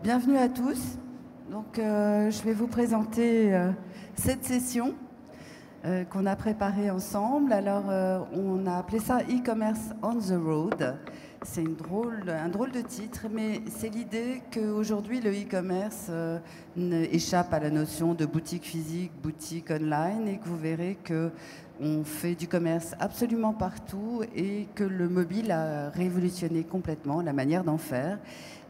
Bienvenue à tous. Donc, je vais vous présenter cette session qu'on a préparée ensemble. Alors, on a appelé ça e-commerce on the road. C'est un drôle de titre, mais c'est l'idée qu'aujourd'hui, le e-commerce échappe à la notion de boutique physique, boutique online, et que vous verrez qu'on fait du commerce absolument partout et que le mobile a révolutionné complètement la manière d'en faire.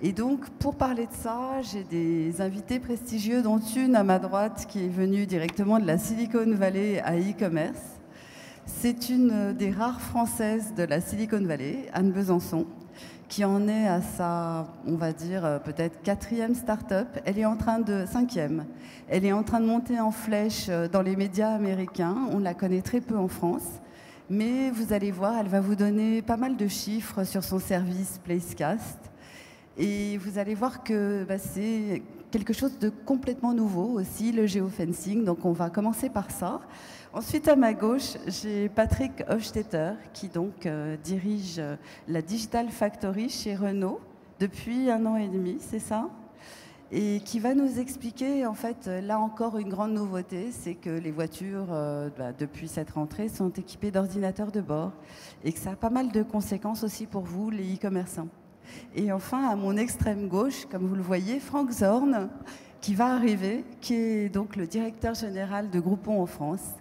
Et donc, pour parler de ça, j'ai des invités prestigieux, dont une à ma droite qui est venue directement de la Silicon Valley à e-commerce. C'est une des rares Françaises de la Silicon Valley, Anne Besançon, qui en est à sa, on va dire, peut-être 4e start-up. Elle est en train de 5e. Elle est en train de monter en flèche dans les médias américains. On la connaît très peu en France. Mais vous allez voir, elle va vous donner pas mal de chiffres sur son service Placecast. Et vous allez voir que c'est quelque chose de complètement nouveau aussi, le géofencing. Donc on va commencer par ça. Ensuite, à ma gauche, j'ai Patrick Hofstetter, qui donc dirige la Digital Factory chez Renault depuis 1 an et demi, c'est ça? Et qui va nous expliquer, en fait, là encore une grande nouveauté, c'est que les voitures, depuis cette rentrée, sont équipées d'ordinateurs de bord et que ça a pas mal de conséquences aussi pour vous, les e-commerçants. Et enfin, à mon extrême gauche, comme vous le voyez, Franck Zorn, qui va arriver, qui est donc le directeur général de Groupon en France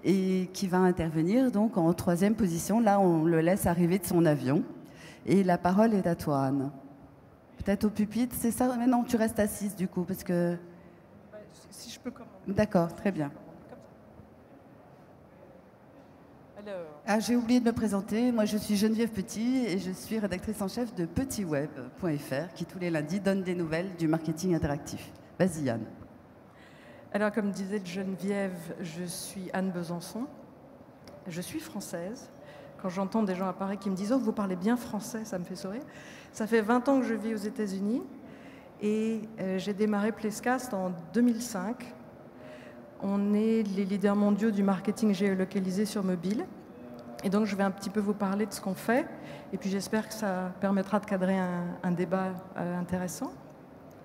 et qui va intervenir donc en 3e position. Là, on le laisse arriver de son avion. Et la parole est à toi, Anne. Peut-être au pupitre, c'est ça? Mais non, tu restes assise du coup, parce que... Si je peux commencer. D'accord, très bien. Ah, j'ai oublié de me présenter. Moi, je suis Geneviève Petit et je suis rédactrice en chef de petitweb.fr qui, tous les lundis, donne des nouvelles du marketing interactif. Vas-y, Anne. Alors, comme disait Geneviève, je suis Anne Besançon. Je suis française. Quand j'entends des gens à Paris qui me disent « Oh, vous parlez bien français », ça me fait sourire. Ça fait 20 ans que je vis aux États-Unis et j'ai démarré Placecast en 2005. On est les leaders mondiaux du marketing géolocalisé sur mobile. Et donc, je vais un petit peu vous parler de ce qu'on fait. Et puis, j'espère que ça permettra de cadrer un débat intéressant.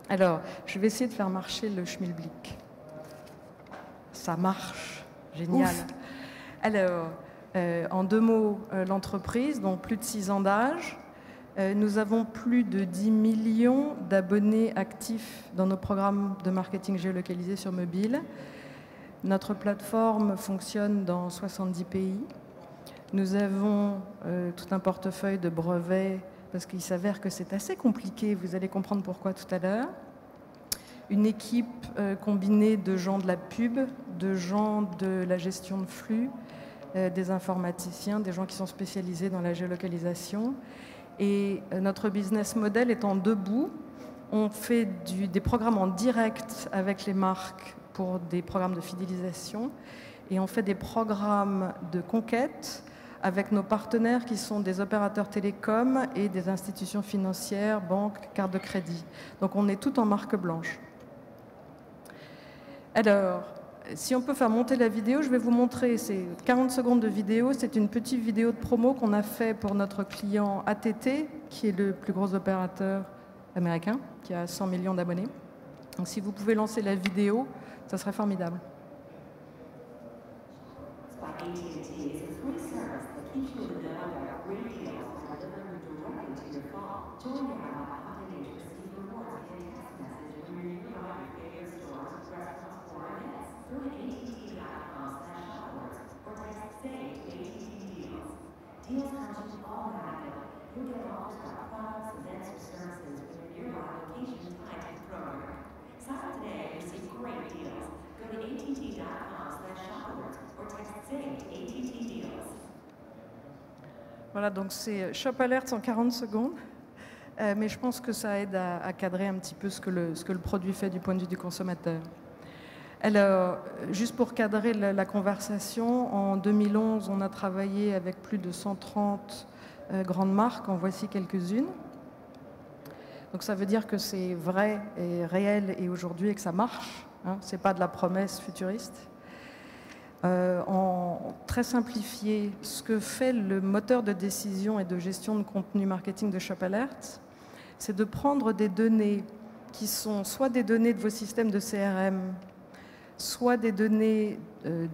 Alors, je vais essayer de faire marcher le schmilblick. Ça marche. Génial. Ouf. Alors, en 2 mots, l'entreprise, donc plus de 6 ans d'âge. Nous avons plus de 10 millions d'abonnés actifs dans nos programmes de marketing géolocalisé sur mobile. Notre plateforme fonctionne dans 70 pays. Nous avons tout un portefeuille de brevets parce qu'il s'avère que c'est assez compliqué. Vous allez comprendre pourquoi tout à l'heure. Une équipe combinée de gens de la pub, de gens de la gestion de flux, des informaticiens, des gens qui sont spécialisés dans la géolocalisation. Et notre business model est en 2 bouts. On fait des programmes en direct avec les marques pour des programmes de fidélisation et on fait des programmes de conquête avec nos partenaires qui sont des opérateurs télécoms et des institutions financières, banques, cartes de crédit. Donc on est tout en marque blanche. Alors, si on peut faire monter la vidéo, je vais vous montrer, c'est 40 secondes de vidéo, c'est une petite vidéo de promo qu'on a fait pour notre client AT&T, qui est le plus gros opérateur américain, qui a 100 millions d'abonnés. Donc si vous pouvez lancer la vidéo, ça serait formidable. Voilà, donc c'est Shop Alerts en 40 secondes, mais je pense que ça aide à cadrer un petit peu ce que le produit fait du point de vue du consommateur. Alors, juste pour cadrer la conversation, en 2011, on a travaillé avec plus de 130 grandes marques, en voici quelques-unes. Donc ça veut dire que c'est vrai et réel et aujourd'hui et que ça marche, hein, ce n'est pas de la promesse futuriste. En très simplifié, ce que fait le moteur de décision et de gestion de contenu marketing de Shop Alerts, c'est de prendre des données qui sont soit des données de vos systèmes de CRM, soit des données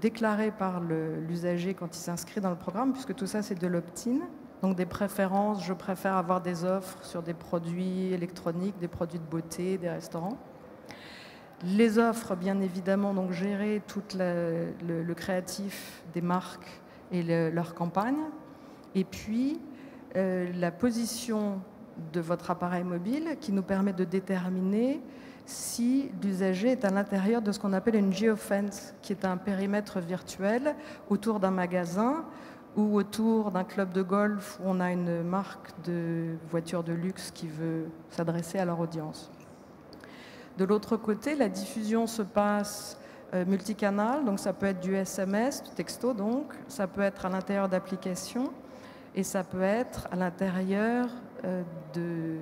déclarées par l'usager quand il s'inscrit dans le programme, puisque tout ça, c'est de l'opt-in. Donc des préférences, je préfère avoir des offres sur des produits électroniques, des produits de beauté, des restaurants. Les offres, bien évidemment, donc gérer tout le créatif des marques et leur campagne. Et puis, la position de votre appareil mobile qui nous permet de déterminer si l'usager est à l'intérieur de ce qu'on appelle une geofence, qui est un périmètre virtuel autour d'un magasin ou autour d'un club de golf où on a une marque de voiture de luxe qui veut s'adresser à leur audience. De l'autre côté, la diffusion se passe multicanal, donc ça peut être du SMS, du texto donc, ça peut être à l'intérieur d'applications et ça peut être à l'intérieur de,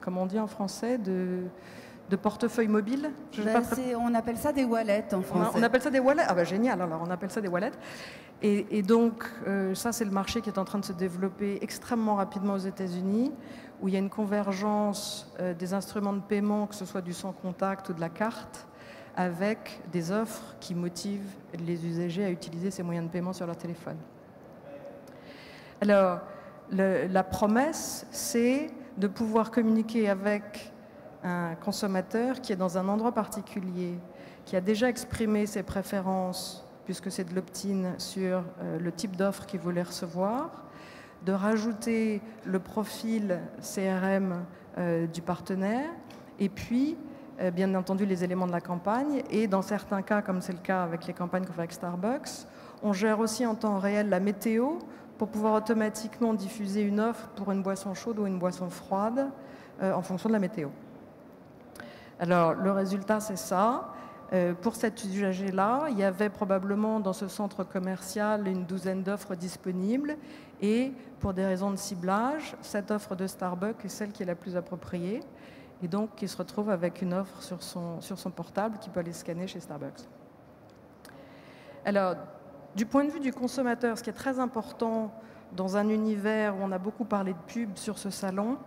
comment on dit en français, de portefeuille mobile. On appelle ça des wallets en français. On appelle ça des wallets. Ah bah génial, alors on appelle ça des wallets. Et donc ça c'est le marché qui est en train de se développer extrêmement rapidement aux États-Unis, où il y a une convergence des instruments de paiement, que ce soit du sans contact ou de la carte, avec des offres qui motivent les usagers à utiliser ces moyens de paiement sur leur téléphone. Alors, la promesse, c'est de pouvoir communiquer avec un consommateur qui est dans un endroit particulier, qui a déjà exprimé ses préférences, puisque c'est de l'opt-in sur le type d'offre qu'il voulait recevoir, de rajouter le profil CRM du partenaire, et puis, bien entendu, les éléments de la campagne. Et dans certains cas, comme c'est le cas avec les campagnes qu'on fait avec Starbucks, on gère aussi en temps réel la météo pour pouvoir automatiquement diffuser une offre pour une boisson chaude ou une boisson froide en fonction de la météo. Alors, le résultat, c'est ça. Pour cet usager-là, il y avait probablement dans ce centre commercial une douzaine d'offres disponibles et pour des raisons de ciblage, cette offre de Starbucks est celle qui est la plus appropriée et donc qui se retrouve avec une offre sur son portable qui peut aller scanner chez Starbucks. Alors, du point de vue du consommateur, ce qui est très important dans un univers où on a beaucoup parlé de pub sur ce salon,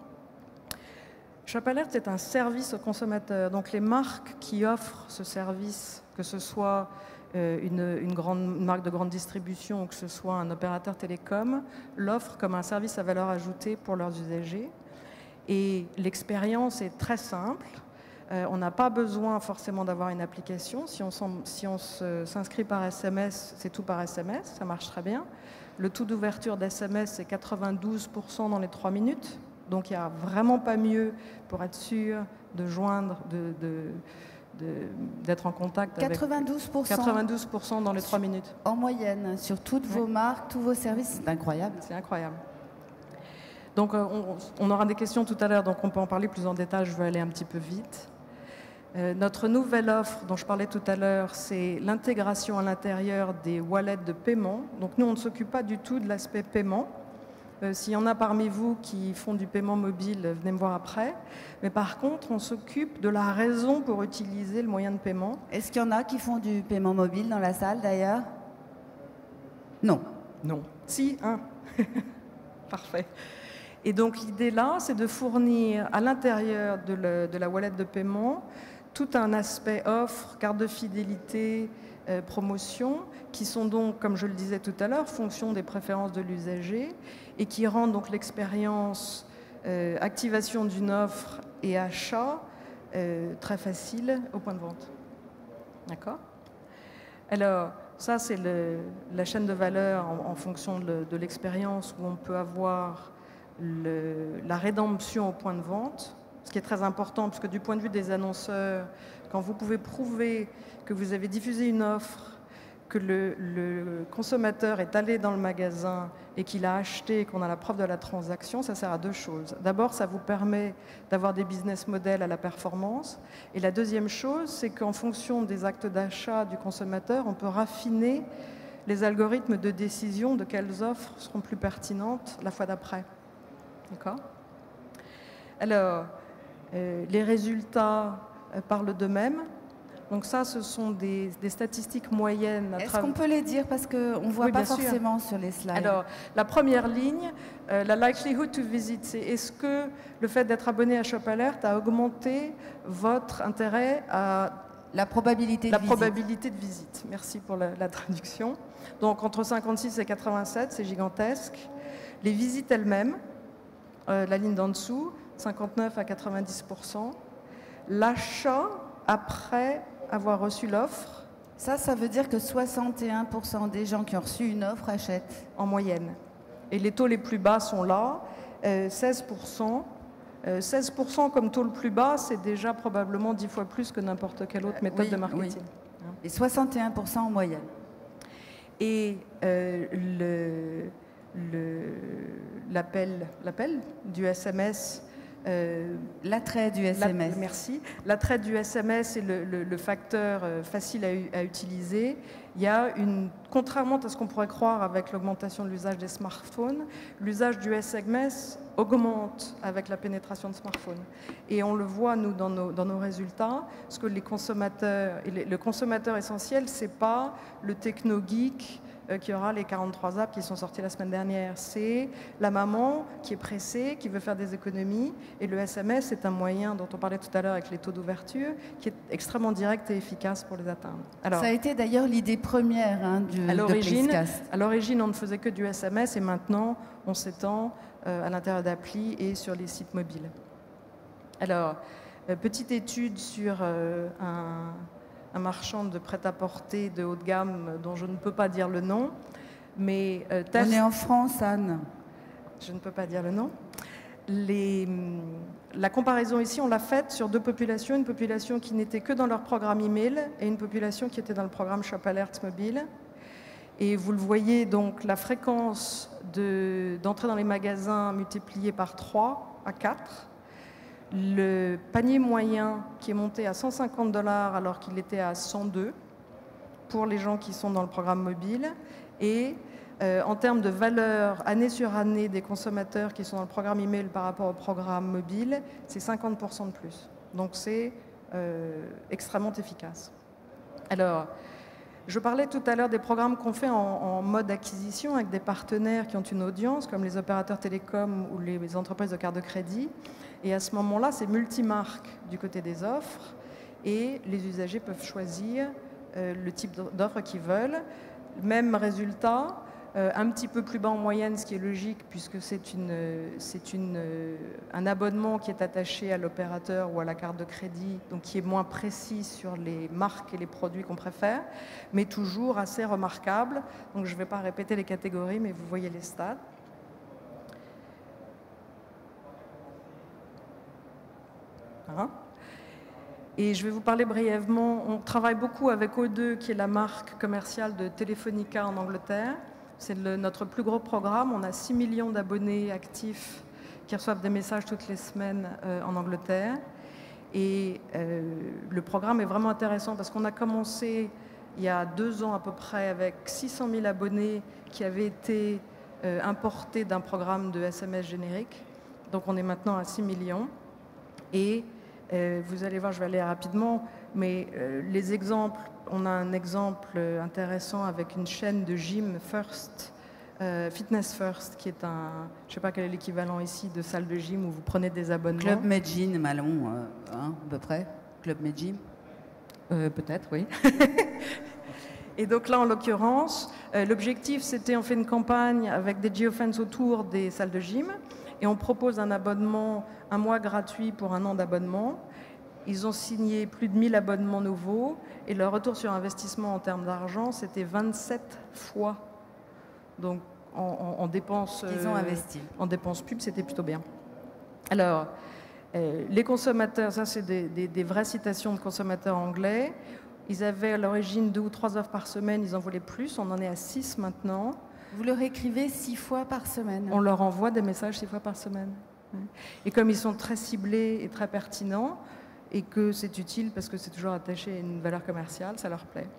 Shop Alert est un service au consommateur. Donc les marques qui offrent ce service, que ce soit une marque de grande distribution ou que ce soit un opérateur télécom, l'offrent comme un service à valeur ajoutée pour leurs usagers. Et l'expérience est très simple. On n'a pas besoin forcément d'avoir une application. Si on s'inscrit par SMS, c'est tout par SMS, ça marche très bien. Le taux d'ouverture d'SMS, c'est 92% dans les 3 minutes. Donc il n'y a vraiment pas mieux pour être sûr de joindre, d'être en contact 92%. avec 92% dans les 3 minutes. En moyenne, sur toutes vos marques, tous vos services, c'est incroyable. C'est incroyable. Donc on aura des questions tout à l'heure, donc on peut en parler plus en détail, je vais aller un petit peu vite. Notre nouvelle offre dont je parlais tout à l'heure, c'est l'intégration à l'intérieur des wallets de paiement. Donc nous, on ne s'occupe pas du tout de l'aspect paiement. S'il y en a parmi vous qui font du paiement mobile, venez me voir après. Mais par contre, on s'occupe de la raison pour utiliser le moyen de paiement. Est-ce qu'il y en a qui font du paiement mobile dans la salle d'ailleurs? Non. Non. Si, un. Parfait. Et donc l'idée là, c'est de fournir à l'intérieur de la wallet de paiement tout un aspect offre, carte de fidélité, promotion, qui sont donc, comme je le disais tout à l'heure, fonction des préférences de l'usager et qui rendent donc l'expérience activation d'une offre et achat très facile au point de vente. D'accord? Alors, ça, c'est la chaîne de valeur en fonction de l'expérience où on peut avoir la rédemption au point de vente, ce qui est très important, parce que du point de vue des annonceurs, quand vous pouvez prouver que vous avez diffusé une offre, que le consommateur est allé dans le magasin et qu'il a acheté et qu'on a la preuve de la transaction, ça sert à deux choses. D'abord, ça vous permet d'avoir des business models à la performance. Et la deuxième chose, c'est qu'en fonction des actes d'achat du consommateur, on peut raffiner les algorithmes de décision de quelles offres seront plus pertinentes la fois d'après. D'accord ? Alors, les résultats parlent d'eux-mêmes. Donc ça, ce sont des statistiques moyennes. Est-ce qu'on peut les dire parce qu'on ne voit Oui, pas bien sûr. forcément sur les slides. Alors, la première ligne, la likelihood to visit, c'est est-ce que le fait d'être abonné à Shop Alert a augmenté votre intérêt à la probabilité de visite. Merci pour la traduction. Donc entre 56 et 87, c'est gigantesque. Les visites elles-mêmes, la ligne d'en dessous, 59 à 90%. L'achat après avoir reçu l'offre. Ça veut dire que 61% des gens qui ont reçu une offre achètent. En moyenne. Et les taux les plus bas sont là, 16%. 16% comme taux le plus bas, c'est déjà probablement 10 fois plus que n'importe quelle autre méthode de marketing. Oui. Et 61% en moyenne. Et l'appel du SMS... l'attrait du SMS. Merci. L'attrait du SMS est le facteur facile à utiliser. Il y a contrairement à ce qu'on pourrait croire avec l'augmentation de l'usage des smartphones, l'usage du SMS augmente avec la pénétration de smartphones. Et on le voit, nous, dans nos résultats, parce que les consommateurs, le consommateur essentiel, ce n'est pas le techno-geek qui aura les 43 apps qui sont sorties la semaine dernière. C'est la maman qui est pressée, qui veut faire des économies. Et le SMS est un moyen dont on parlait tout à l'heure avec les taux d'ouverture, qui est extrêmement direct et efficace pour les atteindre. Alors, ça a été d'ailleurs l'idée première de Placecast. À l'origine, on ne faisait que du SMS et maintenant, on s'étend à l'intérieur d'applis et sur les sites mobiles. Alors, petite étude sur un marchand de prêt-à-porter de haut de gamme dont je ne peux pas dire le nom, mais on est en France, Anne. Je ne peux pas dire le nom. La comparaison ici, on l'a faite sur deux populations, une population qui n'était que dans leur programme email et une population qui était dans le programme Shop Alert mobile. Et vous le voyez, donc la fréquence d'entrée dans les magasins multipliée par 3 à 4. Le panier moyen qui est monté à 150 $ alors qu'il était à 102 pour les gens qui sont dans le programme mobile. Et en termes de valeur année sur année des consommateurs qui sont dans le programme email par rapport au programme mobile, c'est 50% de plus. Donc c'est extrêmement efficace. Alors, je parlais tout à l'heure des programmes qu'on fait en mode acquisition avec des partenaires qui ont une audience, comme les opérateurs télécoms ou les entreprises de carte de crédit. Et à ce moment-là, c'est multimarque du côté des offres et les usagers peuvent choisir le type d'offre qu'ils veulent. Même résultat, un petit peu plus bas en moyenne, ce qui est logique puisque c'est un abonnement qui est attaché à l'opérateur ou à la carte de crédit, donc qui est moins précis sur les marques et les produits qu'on préfère, mais toujours assez remarquable. Donc je ne vais pas répéter les catégories, mais vous voyez les stats. Et je vais vous parler brièvement. On travaille beaucoup avec O2, qui est la marque commerciale de Telefonica en Angleterre. C'est notre plus gros programme. On a 6 millions d'abonnés actifs qui reçoivent des messages toutes les semaines en Angleterre. Et le programme est vraiment intéressant parce qu'on a commencé il y a 2 ans à peu près avec 600 000 abonnés qui avaient été importés d'un programme de SMS générique. Donc on est maintenant à 6 millions. Et vous allez voir, je vais aller rapidement, mais les exemples, on a un exemple intéressant avec une chaîne de gym First, Fitness First, qui est je ne sais pas quel est l'équivalent ici de salle de gym où vous prenez des abonnements. Club Med Gym, Malon, à peu près. Club Med Gym. Peut-être, oui. Et donc là, en l'occurrence, l'objectif, c'était on fait une campagne avec des geofence autour des salles de gym. Et on propose un abonnement, 1 mois gratuit pour 1 an d'abonnement. Ils ont signé plus de 1000 abonnements nouveaux et leur retour sur investissement en termes d'argent, c'était 27 fois. Donc en dépenses, ils ont investi. En dépenses pub, c'était plutôt bien. Alors, les consommateurs, ça c'est des vraies citations de consommateurs anglais. Ils avaient à l'origine 2 ou 3 offres par semaine, ils en voulaient plus, on en est à 6 maintenant. Vous leur écrivez 6 fois par semaine? On leur envoie des messages 6 fois par semaine. Et comme ils sont très ciblés et très pertinents, et que c'est utile parce que c'est toujours attaché à une valeur commerciale, ça leur plaît.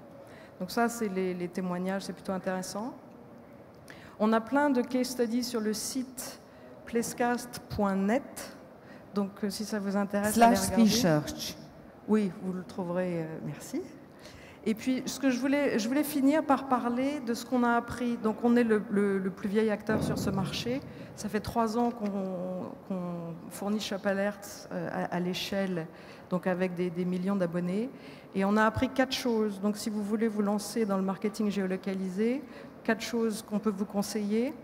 Donc ça, c'est les témoignages, c'est plutôt intéressant. On a plein de case studies sur le site placecast.net. Donc si ça vous intéresse, allez regarder. /research. Oui, vous le trouverez, merci. Et puis, ce que je voulais finir par parler de ce qu'on a appris. Donc, on est le plus vieil acteur sur ce marché. Ça fait 3 ans qu'on fournit Shop Alert à l'échelle, donc avec des millions d'abonnés. Et on a appris 4 choses. Donc, si vous voulez vous lancer dans le marketing géolocalisé, 4 choses qu'on peut vous conseiller.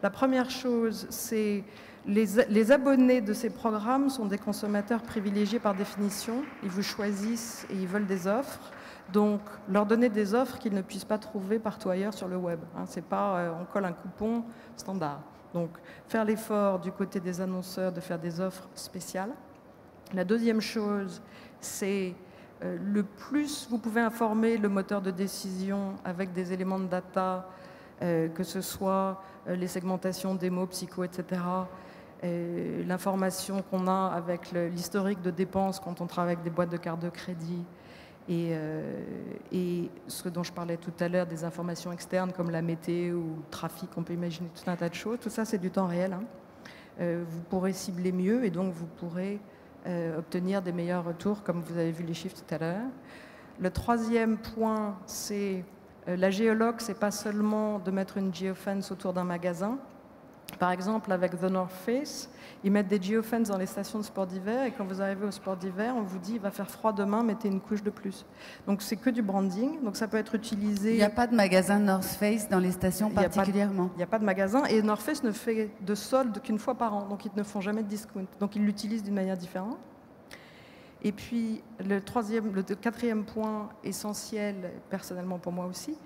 La première chose, c'est les abonnés de ces programmes sont des consommateurs privilégiés par définition. Ils vous choisissent et ils veulent des offres. Donc, leur donner des offres qu'ils ne puissent pas trouver partout ailleurs sur le web. C'est pas on colle un coupon standard. Donc, faire l'effort du côté des annonceurs de faire des offres spéciales. La deuxième chose, c'est le plus vous pouvez informer le moteur de décision avec des éléments de data, que ce soit les segmentations, démos, psycho, etc., l'information qu'on a avec l'historique de dépenses quand on travaille avec des boîtes de cartes de crédit, et ce dont je parlais tout à l'heure, des informations externes comme la météo ou le trafic, on peut imaginer tout un tas de choses. Tout ça, c'est du temps réel. Vous pourrez cibler mieux et donc vous pourrez obtenir des meilleurs retours, comme vous avez vu les chiffres tout à l'heure. Le troisième point, c'est la géologue, c'est pas seulement de mettre une geofence autour d'un magasin. Par exemple, avec The North Face, ils mettent des geofences dans les stations de sport d'hiver et quand vous arrivez au sport d'hiver, on vous dit il va faire froid demain, mettez une couche de plus. Donc c'est que du branding, donc ça peut être utilisé. Il n'y a pas de magasin North Face dans les stations particulièrement. Il n'y a pas de magasin et North Face ne fait de solde qu'une fois par an, donc ils ne font jamais de discount. Donc ils l'utilisent d'une manière différente. Et puis le quatrième point essentiel, personnellement pour moi aussi,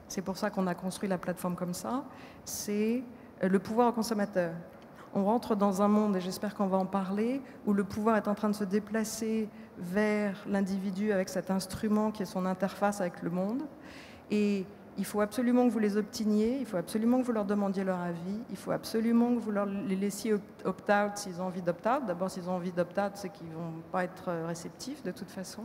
c'est pour ça qu'on a construit la plateforme comme ça, c'est le pouvoir au consommateur. On rentre dans un monde, et j'espère qu'on va en parler, où le pouvoir est en train de se déplacer vers l'individu avec cet instrument qui est son interface avec le monde. Et il faut absolument que vous les obteniez, il faut absolument que vous leur demandiez leur avis, il faut absolument que vous les laissiez opt-out s'ils ont envie d'opt-out. D'abord, s'ils ont envie d'opt-out, c'est qu'ils ne vont pas être réceptifs de toute façon.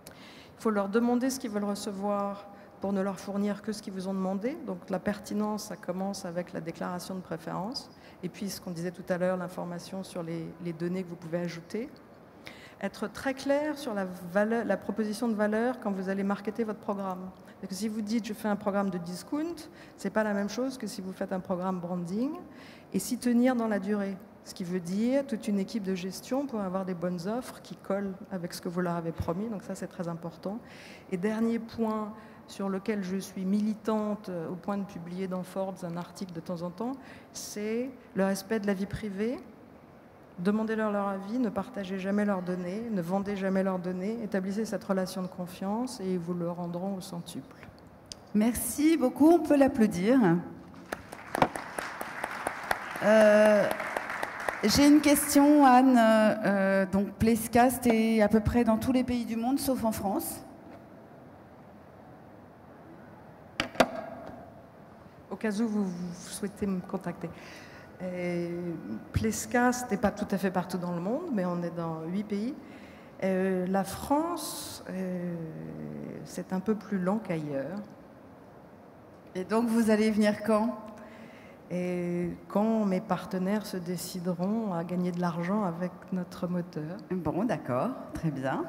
Il faut leur demander ce qu'ils veulent recevoir pour ne leur fournir que ce qu'ils vous ont demandé. Donc la pertinence, ça commence avec la déclaration de préférence. Et puis ce qu'on disait tout à l'heure, l'information sur les données que vous pouvez ajouter. Être très clair sur la proposition de valeur quand vous allez marketer votre programme. Parce que si vous dites je fais un programme de discount, ce n'est pas la même chose que si vous faites un programme branding. Et s'y tenir dans la durée. Ce qui veut dire toute une équipe de gestion pour avoir des bonnes offres qui collent avec ce que vous leur avez promis. Donc ça, c'est très important. Et dernier point sur lequel je suis militante au point de publier dans Forbes un article de temps en temps, c'est le respect de la vie privée. Demandez-leur leur avis, ne partagez jamais leurs données, ne vendez jamais leurs données, établissez cette relation de confiance et ils vous le rendront au centuple. Merci beaucoup, on peut l'applaudir. J'ai une question, Anne. Donc Placecast est à peu près dans tous les pays du monde, sauf en France. Au cas où vous souhaitez me contacter. Placecast n'est pas tout à fait partout dans le monde, mais on est dans 8 pays. La France, c'est un peu plus lent qu'ailleurs. Et donc, vous allez venir quand ? Et quand mes partenaires se décideront à gagner de l'argent avec notre moteur. Bon, d'accord, très bien.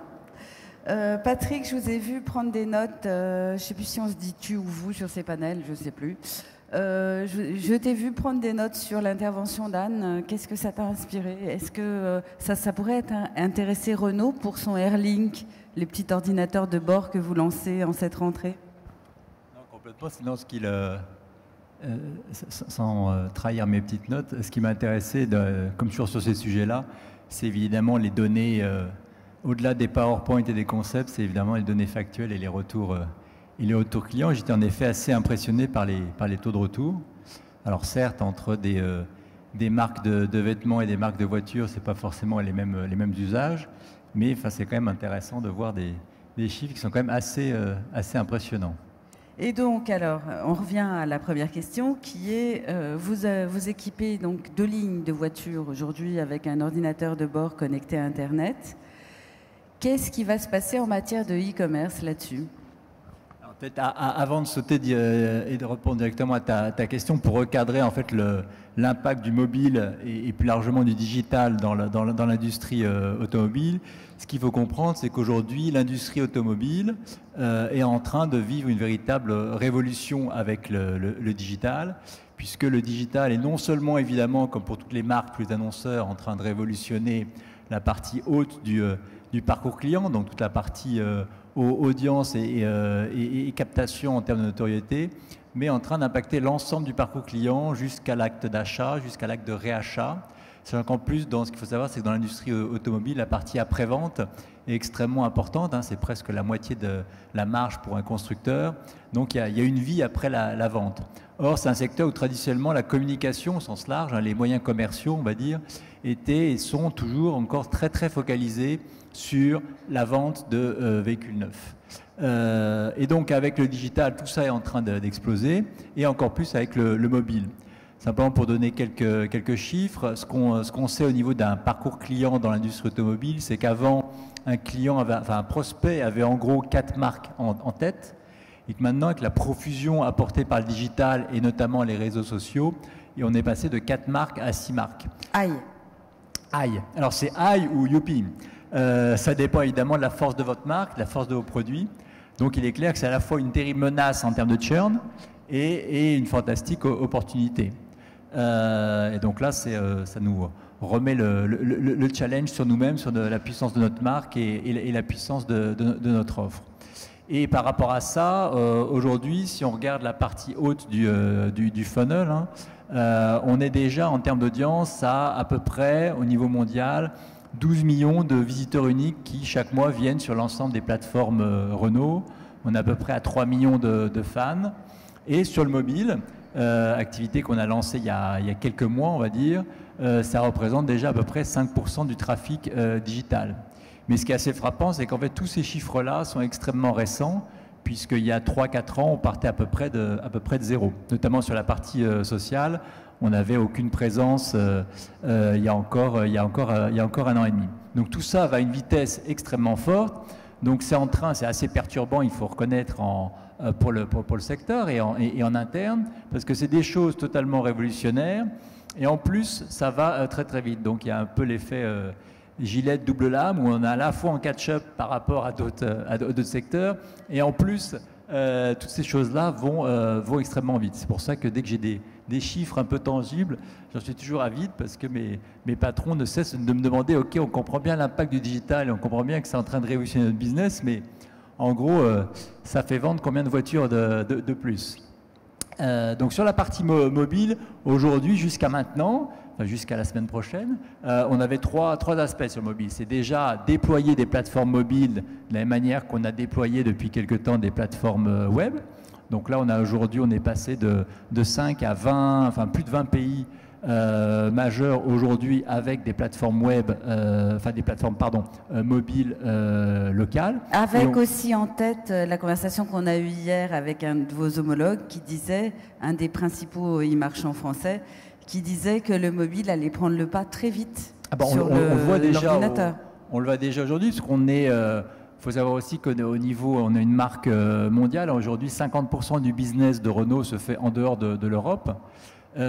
Patrick, je vous ai vu prendre des notes, je ne sais plus si on se dit tu ou vous sur ces panels, je ne sais plus. Je t'ai vu prendre des notes sur l'intervention d'Anne. Qu'est-ce que ça t'a inspiré ? Est-ce que ça pourrait intéresser Renault pour son Airlink, les petits ordinateurs de bord que vous lancez en cette rentrée ? Non, complètement. Sinon, sans trahir mes petites notes, ce qui m'a intéressé, comme toujours sur ces sujets-là, c'est évidemment les données, au-delà des PowerPoint et des concepts, c'est évidemment les données factuelles et les retours clients. J'étais en effet assez impressionné par les taux de retour. Alors certes, entre des marques de vêtements et des marques de voitures, c'est pas forcément les mêmes usages, mais c'est quand même intéressant de voir des chiffres qui sont quand même assez impressionnants. Et donc, alors, on revient à la première question qui est, vous équipez donc 2 lignes de voitures aujourd'hui avec un ordinateur de bord connecté à Internet. Qu'est-ce qui va se passer en matière de e-commerce là-dessus ? Peut-être avant de sauter et de répondre directement à ta question, pour recadrer en fait l'impact du mobile et plus largement du digital dans l'industrie automobile, ce qu'il faut comprendre, c'est qu'aujourd'hui, l'industrie automobile est en train de vivre une véritable révolution avec le digital, puisque le digital est non seulement évidemment, comme pour toutes les marques, tous les annonceurs, en train de révolutionner la partie haute du parcours client, donc toute la partie audience et captation en termes de notoriété, mais en train d'impacter l'ensemble du parcours client jusqu'à l'acte d'achat, jusqu'à l'acte de réachat. C'est qu'en plus, ce qu'il faut savoir, c'est que dans l'industrie automobile, la partie après-vente est extrêmement importante. C'est presque la moitié de la marge pour un constructeur. Donc il y a une vie après la vente. Or, c'est un secteur où traditionnellement la communication au sens large, les moyens commerciaux, on va dire, étaient et sont toujours encore très très focalisés sur la vente de véhicules neufs. Et donc avec le digital, tout ça est en train d'exploser, et encore plus avec le mobile. Simplement pour donner quelques chiffres, ce qu'on sait au niveau d'un parcours client dans l'industrie automobile, c'est qu'avant, un prospect avait en gros 4 marques en tête, et que maintenant, avec la profusion apportée par le digital et notamment les réseaux sociaux, et on est passé de 4 marques à 6 marques. Aïe. Alors c'est aïe ou youpi. Ça dépend évidemment de la force de votre marque, de la force de vos produits. Donc il est clair que c'est à la fois une terrible menace en termes de churn et une fantastique opportunité. Et donc là, ça nous remet le challenge sur nous-mêmes, sur la puissance de notre marque et la puissance de notre offre. Et par rapport à ça, aujourd'hui, si on regarde la partie haute du funnel, on est déjà en termes d'audience à peu près, au niveau mondial, 12 millions de visiteurs uniques qui, chaque mois, viennent sur l'ensemble des plateformes Renault. On est à peu près à 3 millions de fans. Et sur le mobile, activité qu'on a lancée il y a quelques mois, on va dire, ça représente déjà à peu près 5% du trafic digital. Mais ce qui est assez frappant, c'est qu'en fait, tous ces chiffres-là sont extrêmement récents, puisqu'il y a 3-4 ans, on partait à peu près de zéro. Notamment sur la partie sociale, on n'avait aucune présence il y a encore un an et demi. Donc tout ça va à une vitesse extrêmement forte. Donc c'est assez perturbant, il faut reconnaître, pour le secteur et en interne, parce que c'est des choses totalement révolutionnaires. Et en plus, ça va très très vite. Donc il y a un peu l'effet gilet double lame, où on est à la fois en catch-up par rapport à d'autres secteurs, et en plus, toutes ces choses-là vont extrêmement vite. C'est pour ça que dès que j'ai des chiffres un peu tangibles, j'en suis toujours avide, parce que mes patrons ne cessent de me demander, ok, on comprend bien l'impact du digital, et on comprend bien que c'est en train de révolutionner notre business, mais en gros, ça fait vendre combien de voitures de plus. Donc sur la partie mobile, aujourd'hui, jusqu'à maintenant, jusqu'à la semaine prochaine, on avait trois aspects sur le mobile. C'est déjà déployer des plateformes mobiles de la même manière qu'on a déployé depuis quelque temps des plateformes web. Donc là, aujourd'hui, on est passé de 5 à 20, enfin plus de 20 pays majeurs aujourd'hui avec des plateformes web, mobiles locales. Avec aussi en tête la conversation qu'on a eue hier avec un de vos homologues qui disait, un des principaux e-marchands français, qui disait que le mobile allait prendre le pas très vite sur l'ordinateur. On le voit déjà aujourd'hui, parce qu'on est... Il faut savoir aussi qu'au niveau, on a une marque mondiale. Aujourd'hui, 50% du business de Renault se fait en dehors de l'Europe. Et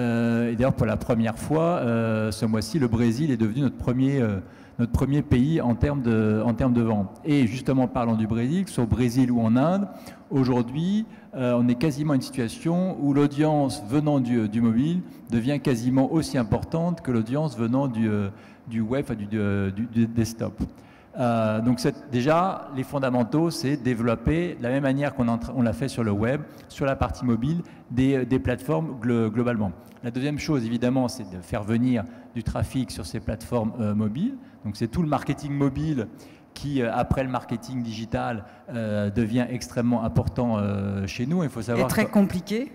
d'ailleurs, pour la première fois, ce mois-ci, le Brésil est devenu notre premier pays en termes de vente. Et justement, parlant du Brésil, que ce soit au Brésil ou en Inde, aujourd'hui, on est quasiment à une situation où l'audience venant du mobile devient quasiment aussi importante que l'audience venant du web, du desktop. Donc déjà, les fondamentaux, c'est développer, de la même manière qu'on l'a fait sur le web, sur la partie mobile, des plateformes globalement. La deuxième chose, évidemment, c'est de faire venir du trafic sur ces plateformes mobiles. Donc c'est tout le marketing mobile qui, après le marketing digital, devient extrêmement important chez nous. Il faut savoir et très compliqué.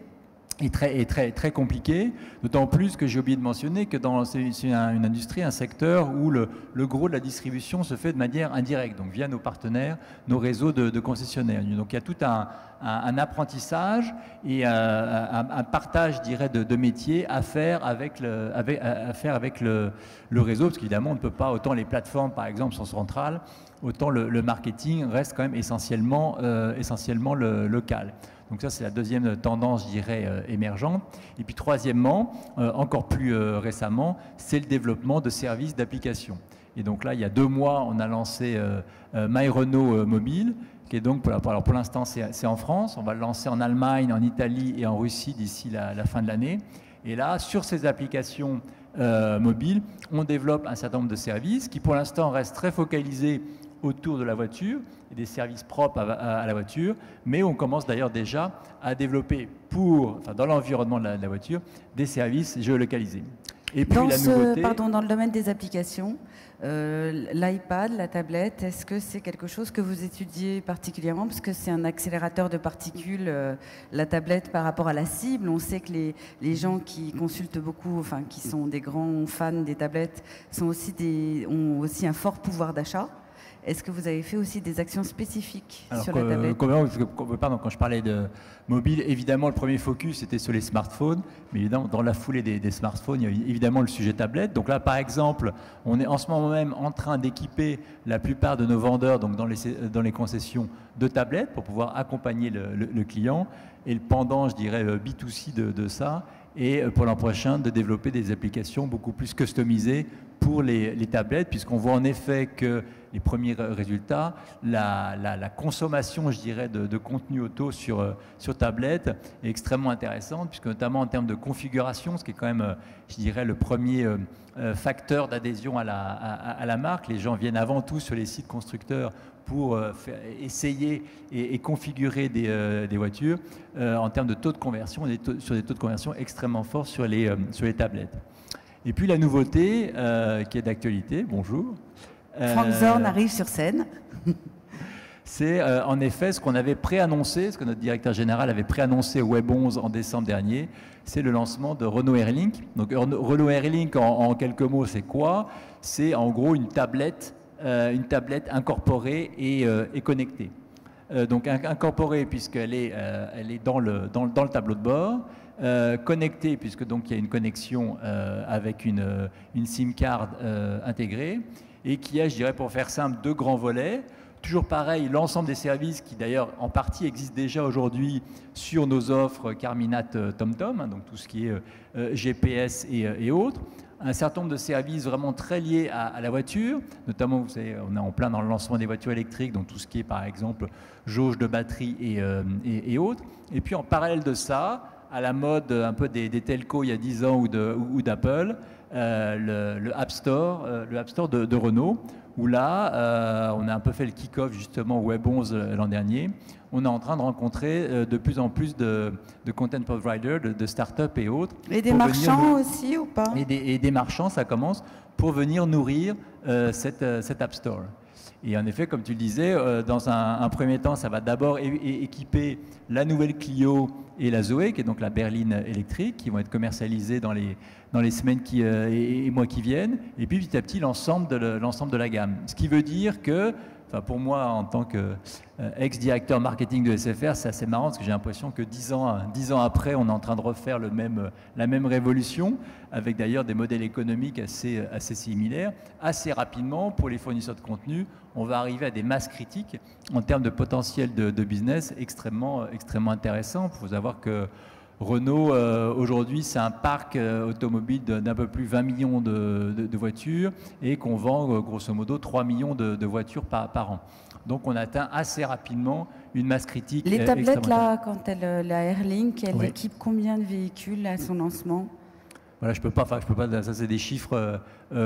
très compliqué, d'autant plus que j'ai oublié de mentionner que c'est une industrie, un secteur où le gros de la distribution se fait de manière indirecte, donc via nos partenaires, nos réseaux de concessionnaires. Donc il y a tout un apprentissage et un partage, je dirais, de métiers à faire avec le réseau, parce qu'évidemment on ne peut pas, autant les plateformes par exemple sont centrales, autant le marketing reste quand même essentiellement local. Donc ça, c'est la deuxième tendance, je dirais, émergente. Et puis troisièmement, encore plus récemment, c'est le développement de services d'application. Et donc là, il y a 2 mois, on a lancé MyRenault Mobile, qui est donc, pour l'instant, c'est en France. On va le lancer en Allemagne, en Italie et en Russie d'ici la fin de l'année. Et là, sur ces applications mobiles, on développe un certain nombre de services qui, pour l'instant, restent très focalisés autour de la voiture et des services propres à la voiture, mais on commence d'ailleurs déjà à développer dans l'environnement de la voiture des services géolocalisés. Et puis dans le domaine des applications, l'iPad, la tablette, est-ce que c'est quelque chose que vous étudiez particulièrement parce que c'est un accélérateur de particules, la tablette par rapport à la cible? On sait que les gens qui consultent beaucoup, enfin qui sont des grands fans des tablettes, ont aussi un fort pouvoir d'achat. Est-ce que vous avez fait aussi des actions spécifiques sur la tablette? Quand je parlais de mobile, évidemment, le premier focus était sur les smartphones, mais évidemment, dans la foulée des smartphones, il y a évidemment le sujet tablette. Donc là, par exemple, on est en ce moment même en train d'équiper la plupart de nos vendeurs donc dans les concessions de tablettes pour pouvoir accompagner le client. Et le pendant, je dirais, B2C de ça, et pour l'an prochain, de développer des applications beaucoup plus customisées pour les tablettes, puisqu'on voit en effet que les premiers résultats, la consommation, je dirais, de contenu auto sur tablette est extrêmement intéressante, puisque notamment en termes de configuration, ce qui est quand même, je dirais, le premier facteur d'adhésion à la marque. Les gens viennent avant tout sur les sites constructeurs pour essayer et configurer des voitures. En termes de taux de conversion, sur des taux de conversion extrêmement forts sur les tablettes. Et puis la nouveauté qui est d'actualité, bonjour. Frank Zorn arrive sur scène. C'est en effet ce qu'on avait préannoncé, ce que notre directeur général avait préannoncé au Web 11 en décembre dernier, c'est le lancement de Renault Airlink. Donc Renault Airlink, en quelques mots, c'est quoi? C'est en gros une tablette incorporée et connectée. Donc incorporée puisqu'elle est dans le tableau de bord. Connecté, puisque donc il y a une connexion avec une SIM card intégrée, et qui a, je dirais pour faire simple, 2 grands volets. Toujours pareil, l'ensemble des services qui d'ailleurs en partie existent déjà aujourd'hui sur nos offres Carminat TomTom, hein, donc tout ce qui est GPS et autres. Un certain nombre de services vraiment très liés à la voiture, notamment, vous savez, on est en plein dans le lancement des voitures électriques, donc tout ce qui est par exemple jauge de batterie et autres. Et puis en parallèle de ça, à la mode un peu des telcos il y a 10 ans ou d'Apple, le App Store de Renault, où là, on a un peu fait le kick-off justement au Web 11 l'an dernier. On est en train de rencontrer de plus en plus de content providers, de start-up et autres. Et des marchands aussi ou pas? Et des marchands, ça commence, pour venir nourrir cet App Store. Et en effet, comme tu le disais, dans un premier temps, ça va d'abord équiper la nouvelle Clio et la Zoé, qui est donc la berline électrique, qui vont être commercialisées dans les semaines et mois qui viennent. Et puis petit à petit, l'ensemble de la gamme. Ce qui veut dire que, enfin pour moi, en tant qu'ex-directeur marketing de SFR, c'est assez marrant parce que j'ai l'impression que 10 ans après, on est en train de refaire la même révolution, avec d'ailleurs des modèles économiques assez similaires. Assez rapidement, pour les fournisseurs de contenu, on va arriver à des masses critiques en termes de potentiel de business extrêmement intéressant. Il faut savoir que Renault, aujourd'hui, c'est un parc automobile d'un peu plus 20 millions de voitures et qu'on vend grosso modo 3 millions de voitures par an. Donc on atteint assez rapidement une masse critique. Les tablettes, là, quand la Airlink, elle équipe combien de véhicules à son lancement? Voilà, je peux pas, ça c'est des chiffres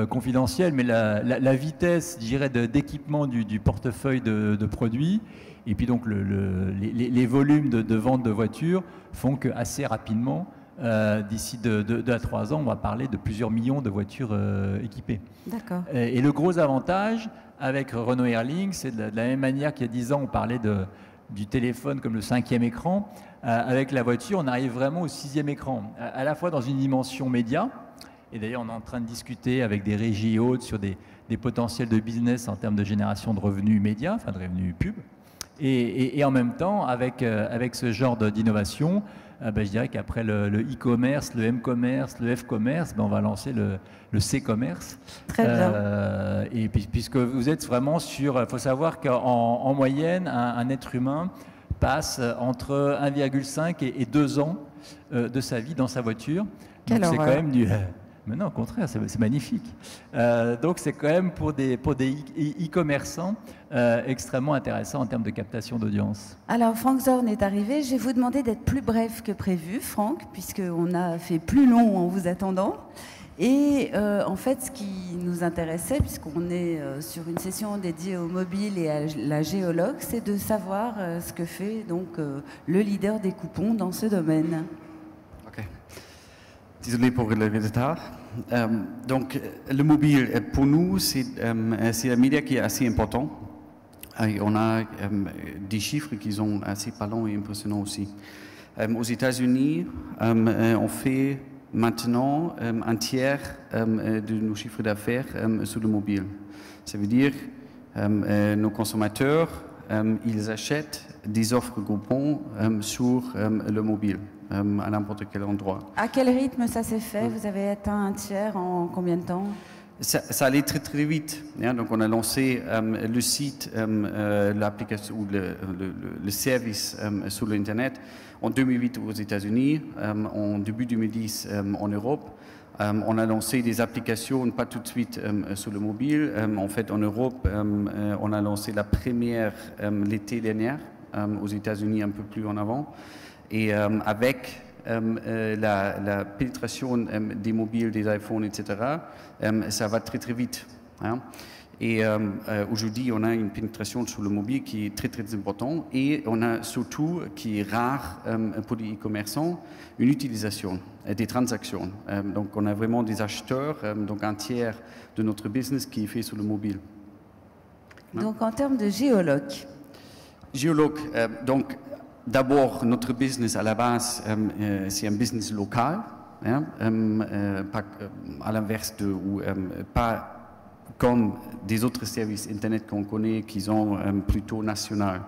confidentiels, mais la vitesse, je dirais, d'équipement du portefeuille de produits, et puis donc les volumes de vente de voitures font que assez rapidement, d'ici 2 à 3 ans, on va parler de plusieurs millions de voitures équipées. D'accord. Et le gros avantage avec Renault Airlink, c'est de la même manière qu'il y a 10 ans, on parlait du téléphone comme le 5e écran. avec la voiture, on arrive vraiment au 6e écran, à la fois dans une dimension média, et d'ailleurs on est en train de discuter avec des régies hautes sur des potentiels de business en termes de génération de revenus médias, enfin de revenus pub, et en même temps, avec ce genre d'innovation, je dirais qu'après le e-commerce, le m-commerce, le f-commerce, on va lancer le c-commerce. Très bien. Et puisque vous êtes vraiment sur... Il faut savoir qu'en moyenne, un être humain passe entre 1,5 et 2 ans de sa vie dans sa voiture. Quelle Donc c'est quand horreur. même du... Mais non, au contraire, c'est magnifique. Donc c'est quand même pour des e-commerçants extrêmement intéressant en termes de captation d'audience. Alors, Frank Zorn est arrivé. Je vais vous demander d'être plus bref que prévu, Franck, puisqu'on a fait plus long en vous attendant. Et en fait, ce qui nous intéressait, puisqu'on est sur une session dédiée au mobile et à la géologue, c'est de savoir ce que fait donc le leader des coupons dans ce domaine. Ok. Désolé pour le retard. Donc, le mobile, pour nous, c'est un média qui est assez important. Et on a des chiffres qui sont assez parlants et impressionnants aussi. Aux États-Unis, on fait maintenant un tiers de nos chiffres d'affaires sur le mobile. Ça veut dire nos consommateurs, ils achètent des offres coupons sur le mobile, à n'importe quel endroit. À quel rythme ça s'est fait? Vous avez atteint un tiers en combien de temps? Ça allait très très vite. Hein. Donc on a lancé le site, l'application ou le service sur l'internet en 2008 aux États-Unis, en début 2010 en Europe. On a lancé des applications, pas tout de suite sur le mobile. En fait, en Europe, on a lancé la première l'été dernier, aux États-Unis un peu plus en avant. Et avec la pénétration des mobiles, des iPhones, etc., ça va très très vite. Hein. Et aujourd'hui, on a une pénétration sur le mobile qui est très très importante et on a surtout, qui est rare pour les e-commerçants, une utilisation des transactions. Donc on a vraiment des acheteurs, donc un tiers de notre business qui est fait sur le mobile. Hein. Donc en termes de géologue. Géologue, donc d'abord notre business à la base, c'est un business local, hein, pas, à l'inverse de, ou pas comme des autres services Internet qu'on connaît qui sont plutôt nationaux.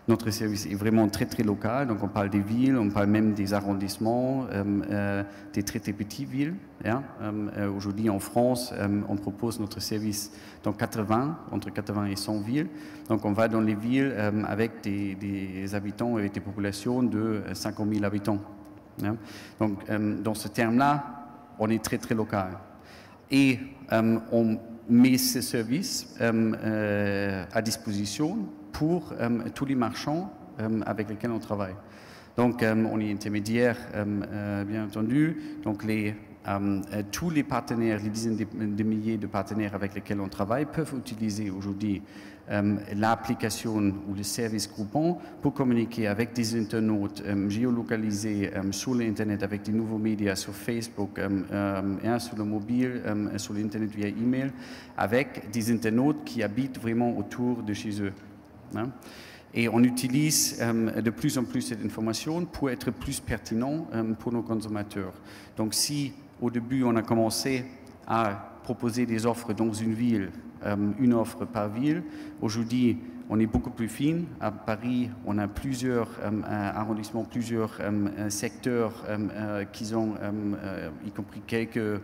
Notre service est vraiment très très local, donc on parle des villes, on parle même des arrondissements, des très très petites villes. Hein. Aujourd'hui en France, on propose notre service dans entre 80 et 100 villes. Donc on va dans les villes avec des habitants, avec des populations de 50 000 habitants. Hein. Donc dans ce terme-là, on est très très local. Et on met ce service à disposition pour tous les marchands avec lesquels on travaille. Donc, on est intermédiaire, bien entendu. Donc, tous les partenaires, les dizaines de milliers de partenaires avec lesquels on travaille peuvent utiliser aujourd'hui l'application ou le service groupon pour communiquer avec des internautes géolocalisés sur l'Internet, avec des nouveaux médias sur Facebook, sur le mobile, sur l'Internet via email, avec des internautes qui habitent vraiment autour de chez eux. Hein. Et on utilise de plus en plus cette information pour être plus pertinent pour nos consommateurs. Donc si au début on a commencé à proposer des offres dans une ville, une offre par ville, aujourd'hui on est beaucoup plus fin. À Paris, on a plusieurs arrondissements, plusieurs secteurs qui ont, y compris quelques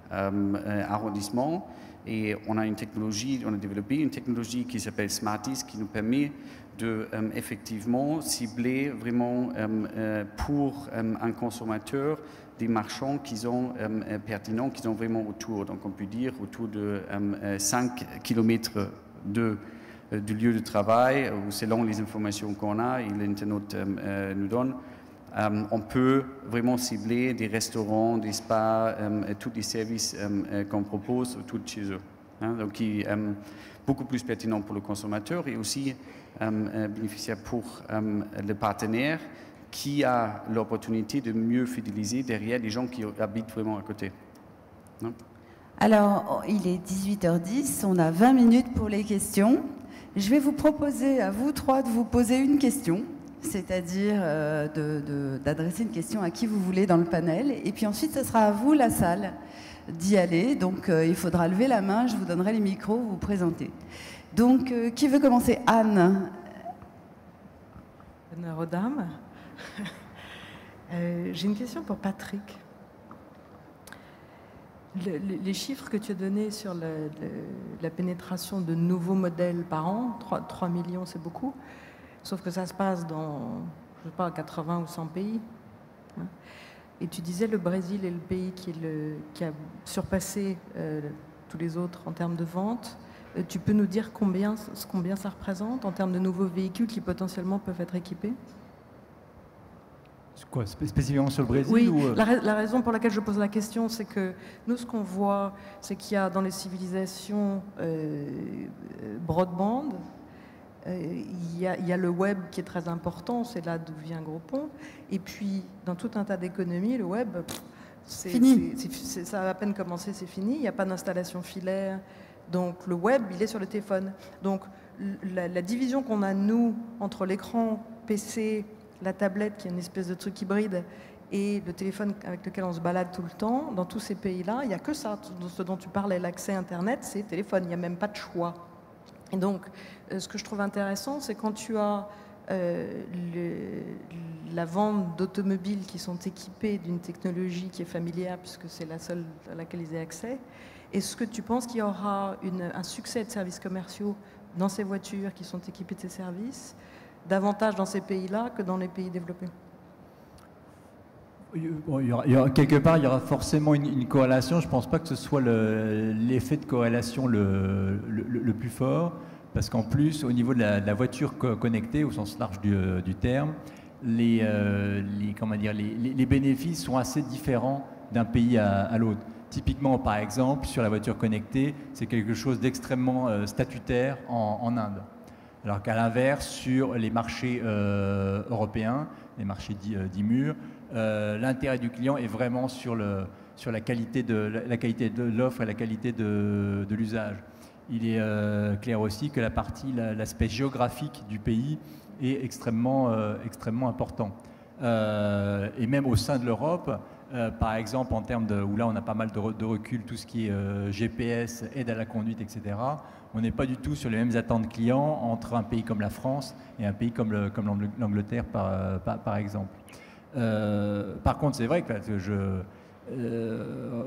arrondissements. Et on a une technologie, on a développé une technologie qui s'appelle Smarties, qui nous permet de effectivement cibler vraiment pour un consommateur des marchands qui sont pertinents, qui sont vraiment autour. Donc on peut dire autour de 5 km du lieu de travail, ou selon les informations qu'on a et l'internaute nous donne. On peut vraiment cibler des restaurants, des spas, tous les services qu'on propose autour de chez eux. Hein, donc, qui est beaucoup plus pertinent pour le consommateur et aussi bénéficiaire pour le partenaire qui a l'opportunité de mieux fidéliser derrière les gens qui habitent vraiment à côté. Hein? Alors, il est 18h10, on a 20 minutes pour les questions. Je vais vous proposer à vous trois de vous poser une question c'est-à-dire d'adresser une question à qui vous voulez dans le panel. Et puis ensuite, ce sera à vous, la salle, d'y aller. Donc, il faudra lever la main, je vous donnerai les micros, vous vous présentez. Donc, qui veut commencer? Anne. Honneur aux dames. J'ai une question pour Patrick. Les chiffres que tu as donnés sur la pénétration de nouveaux modèles par an, 3 millions, c'est beaucoup, sauf que ça se passe dans, je sais pas, 80 ou 100 pays. Hein. Et tu disais le Brésil est le pays qui a surpassé tous les autres en termes de vente. Tu peux nous dire combien ça représente en termes de nouveaux véhicules qui potentiellement peuvent être équipés? Quoi, spécifiquement sur le Brésil? Oui, ou... la raison pour laquelle je pose la question, c'est que nous, ce qu'on voit, c'est qu'il y a dans les civilisations broadband, il y a le web qui est très important, c'est là d'où vient Groupon, et puis dans tout un tas d'économies, le web, c'est fini. Ça a à peine commencé, c'est fini, il n'y a pas d'installation filaire, donc le web, il est sur le téléphone. Donc la division qu'on a, nous, entre l'écran PC, la tablette qui est une espèce de truc hybride et le téléphone avec lequel on se balade tout le temps, dans tous ces pays-là, il n'y a que ça. Ce dont tu parlais, l'accès Internet, c'est téléphone, il n'y a même pas de choix. Et donc, ce que je trouve intéressant, c'est quand tu as la vente d'automobiles qui sont équipées d'une technologie qui est familière, puisque c'est la seule à laquelle ils aient accès, est-ce que tu penses qu'il y aura un succès de services commerciaux dans ces voitures qui sont équipées de ces services davantage dans ces pays-là que dans les pays développés? Bon, quelque part, il y aura forcément une corrélation. Je ne pense pas que ce soit l'effet de corrélation le plus fort, parce qu'en plus, au niveau de la voiture connectée, au sens large du terme, les bénéfices sont assez différents d'un pays à l'autre. Typiquement, par exemple, sur la voiture connectée, c'est quelque chose d'extrêmement statutaire en Inde. Alors qu'à l'inverse, sur les marchés européens, les marchés dits mûrs, l'intérêt du client est vraiment sur la qualité de l'offre et la qualité de l'usage. Il est clair aussi que l'aspect géographique du pays est extrêmement important. Et même au sein de l'Europe, par exemple, en termes où là on a pas mal de recul, tout ce qui est GPS, aide à la conduite, etc., on n'est pas du tout sur les mêmes attentes clients entre un pays comme la France et un pays comme l'Angleterre, par exemple. Par contre, c'est vrai que je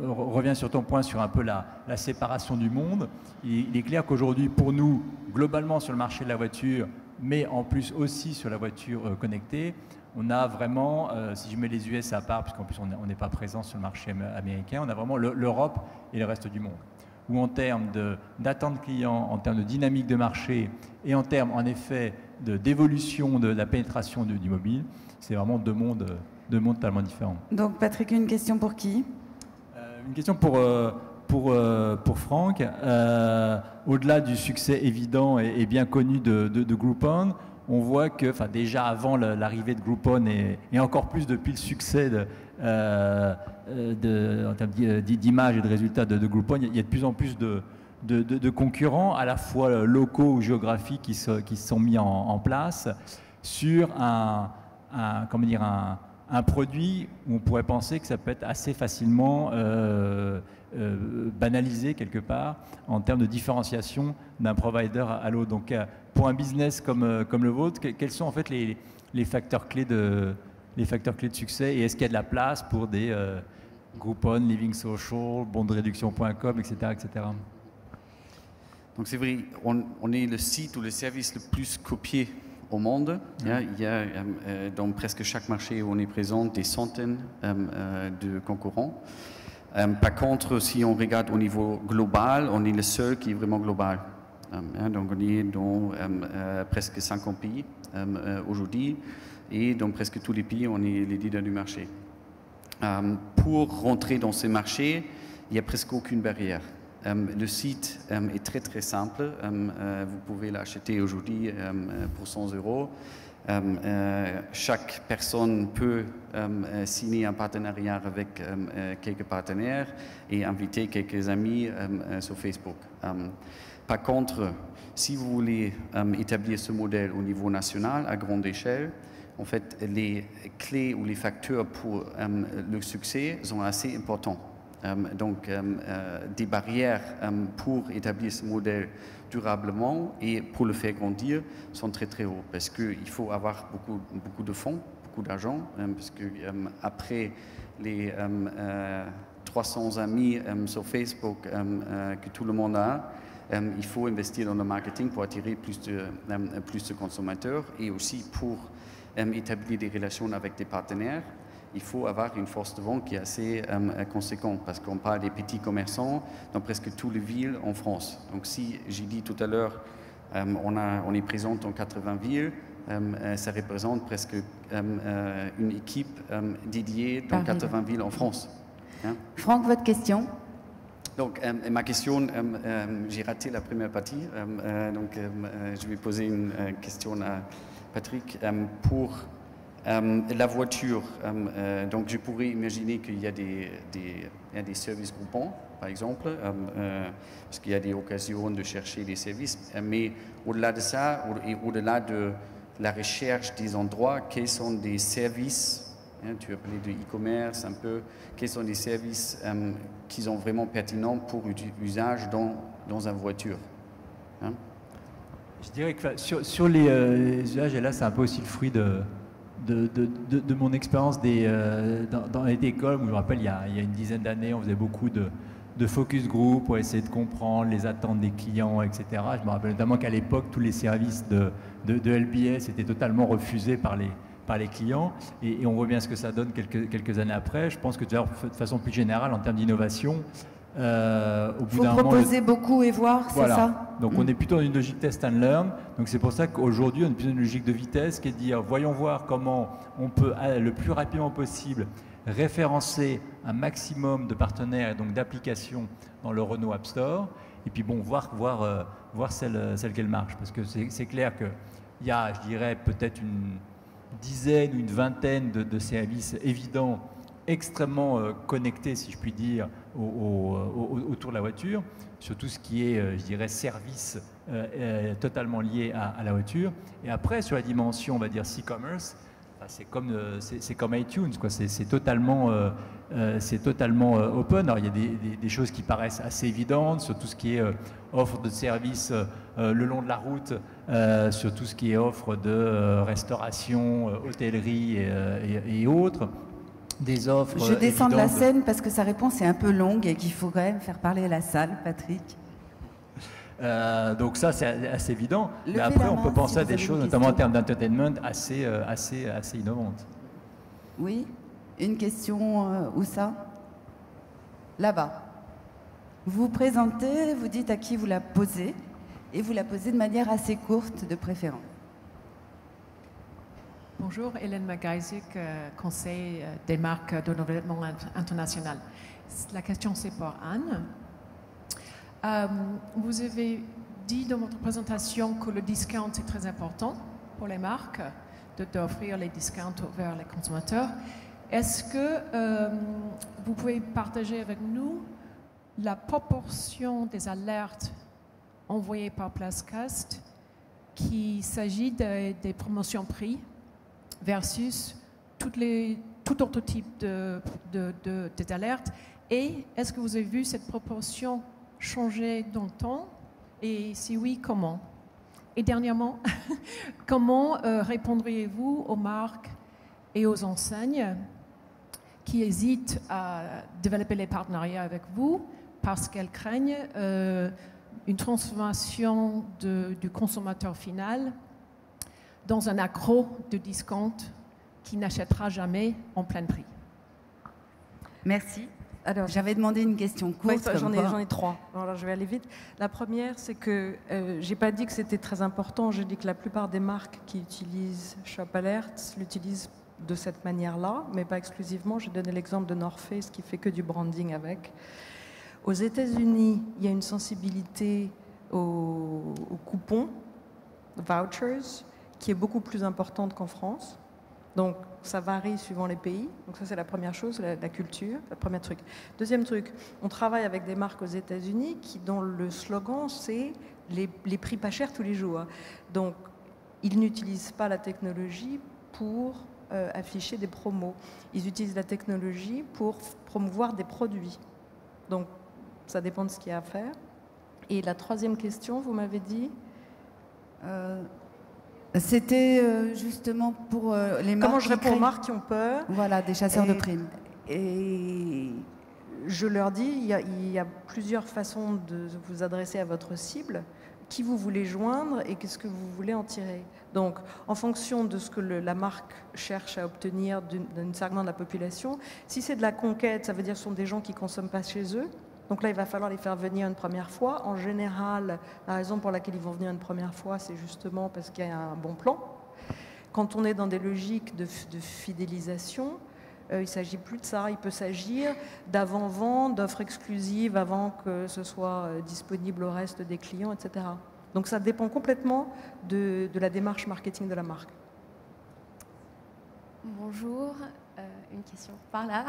reviens sur ton point sur un peu la séparation du monde. Il est clair qu'aujourd'hui, pour nous, globalement sur le marché de la voiture, mais en plus aussi sur la voiture connectée, on a vraiment, si je mets les US à part, puisqu'en plus on n'est pas présent sur le marché américain, on a vraiment l'Europe et le reste du monde. Où en termes d'attente client, en termes de dynamique de marché et en termes en effet d'évolution de la pénétration du mobile, c'est vraiment deux mondes totalement différents. Donc Patrick, une question pour qui? Une question pour Franck. Au-delà du succès évident et bien connu de Groupon, on voit que déjà avant l'arrivée de Groupon et encore plus depuis le succès en termes d'image et de résultats de Groupon, il y a de plus en plus de concurrents, à la fois locaux ou géographiques, qui se sont mis en place sur un produit où on pourrait penser que ça peut être assez facilement banalisé quelque part en termes de différenciation d'un provider à l'autre. Donc pour un business comme le vôtre, quels sont en fait les facteurs clés de succès, et est-ce qu'il y a de la place pour des Groupon, Living Social, bondreduction.com, etc., etc. Donc c'est vrai, on est le site ou le service le plus copié au monde. Il y a dans presque chaque marché où on est présent des centaines de concurrents. Par contre, si on regarde au niveau global, on est le seul qui est vraiment global. Donc on est dans presque 50 pays aujourd'hui, et dans presque tous les pays, on est les leaders du marché. Pour rentrer dans ces marchés, il n'y a presque aucune barrière. Le site est très très simple. Vous pouvez l'acheter aujourd'hui pour 100 €. Chaque personne peut signer un partenariat avec quelques partenaires et inviter quelques amis sur Facebook. Par contre, si vous voulez établir ce modèle au niveau national à grande échelle, en fait, les clés ou les facteurs pour le succès sont assez importants. Donc, des barrières pour établir ce modèle durablement et pour le faire grandir sont très très hauts parce qu'il faut avoir beaucoup de fonds, beaucoup d'argent, parce que après les 300 amis sur Facebook que tout le monde a, il faut investir dans le marketing pour attirer plus de consommateurs et aussi pour établir des relations avec des partenaires. Il faut avoir une force de vente qui est assez conséquente parce qu'on parle des petits commerçants dans presque toutes les villes en France. Donc si j'ai dit tout à l'heure, on est présent dans 80 villes, ça représente presque une équipe dédiée dans 80 villes en France. Hein? Franck, votre question? Donc ma question, j'ai raté la première partie, donc je vais poser une question à Patrick pour la voiture. Donc je pourrais imaginer qu'il y a des services groupants, par exemple, parce qu'il y a des occasions de chercher des services, mais au-delà de ça, et au-delà de la recherche des endroits, quels sont des services, tu as parlé de e-commerce un peu, quels sont des services qui sont vraiment pertinents pour l'usage dans une voiture, hein? Je dirais que sur les usages, et là c'est un peu aussi le fruit de mon expérience dans les écoles, où je me rappelle il y a une dizaine d'années, on faisait beaucoup de focus group pour essayer de comprendre les attentes des clients, etc. Je me rappelle notamment qu'à l'époque, tous les services de LBS étaient totalement refusés par les clients, et on voit bien ce que ça donne quelques années après. Je pense que de façon plus générale, en termes d'innovation, au bout d'un moment... Faut proposer beaucoup et voir, voilà. C'est ça? Donc on est plutôt dans une logique test and learn. Donc c'est pour ça qu'aujourd'hui, on est plutôt dans une logique de vitesse qui est de dire, voyons voir comment on peut, le plus rapidement possible, référencer un maximum de partenaires et donc d'applications dans le Renault App Store, et puis bon, voir celle qu'elle marche. Parce que c'est clair qu'il y a, je dirais, peut-être une dizaine ou une vingtaine de services évidents, extrêmement connectés, si je puis dire, autour de la voiture, sur tout ce qui est, je dirais, service totalement lié à la voiture. Et après, sur la dimension, on va dire, e-commerce, c'est comme iTunes, quoi. C'est totalement open. Alors, il y a des choses qui paraissent assez évidentes sur tout ce qui est offre de services le long de la route, sur tout ce qui est offre de restauration, hôtellerie et autres. Des offres. Je descends de la évidentes. scène parce que sa réponse est un peu longue et qu'il faut quand même faire parler la salle, Patrick. Donc ça, c'est assez évident. Levez Mais après, la on main peut penser si à vous des avez choses, une notamment en question. termes d'entertainment, assez innovantes. Oui, une question, où ça? Là-bas. Vous vous présentez, vous dites à qui vous la posez, et vous la posez de manière assez courte de préférence. Bonjour, Hélène Magaisic, conseil des marques de développement international. La question, c'est pour Anne. Vous avez dit dans votre présentation que le discount est très important pour les marques, d'offrir les discounts vers les consommateurs. Est-ce que vous pouvez partager avec nous la proportion des alertes envoyées par Placecast qu'il s'agit des promotions prix versus tout autre type d'alertes? Et est-ce que vous avez vu cette proportion changer dans le temps? Et si oui, comment? Et dernièrement, comment répondriez-vous aux marques et aux enseignes qui hésitent à développer les partenariats avec vous parce qu'elles craignent une transformation du consommateur final dans un accro de discount qui n'achètera jamais en plein prix? Merci. Alors, J'avais demandé une question courte. oui, j'en comme ai trois. Alors, je vais aller vite. La première, c'est que j'ai pas dit que c'était très important. J'ai dit que la plupart des marques qui utilisent Shop Alert l'utilisent de cette manière-là, mais pas exclusivement. J'ai donné l'exemple de North Face qui fait que du branding avec. Aux États-Unis, il y a une sensibilité aux coupons, vouchers, qui est beaucoup plus importante qu'en France. Donc, ça varie suivant les pays. Donc ça, c'est la première chose, la culture, le premier truc. Deuxième truc, on travaille avec des marques aux États-Unis dont le slogan, c'est les prix pas chers tous les jours. Donc, ils n'utilisent pas la technologie pour afficher des promos. Ils utilisent la technologie pour promouvoir des produits. Donc, ça dépend de ce qu'il y a à faire. Et la troisième question, vous m'avez dit C'était justement pour les marques. Comment je réponds aux marques qui ont peur? Voilà, des chasseurs de primes. Et je leur dis, il y a plusieurs façons de vous adresser à votre cible, qui vous voulez joindre et qu'est-ce que vous voulez en tirer. Donc, en fonction de ce que la marque cherche à obtenir d'un segment de la population, si c'est de la conquête, ça veut dire que ce sont des gens qui ne consomment pas chez eux. Donc là, il va falloir les faire venir une première fois. En général, la raison pour laquelle ils vont venir une première fois, c'est justement parce qu'il y a un bon plan. Quand on est dans des logiques de fidélisation, il ne s'agit plus de ça. Il peut s'agir d'avant-vente, d'offres exclusives avant que ce soit disponible au reste des clients, etc. Donc ça dépend complètement de la démarche marketing de la marque. Bonjour, une question par là.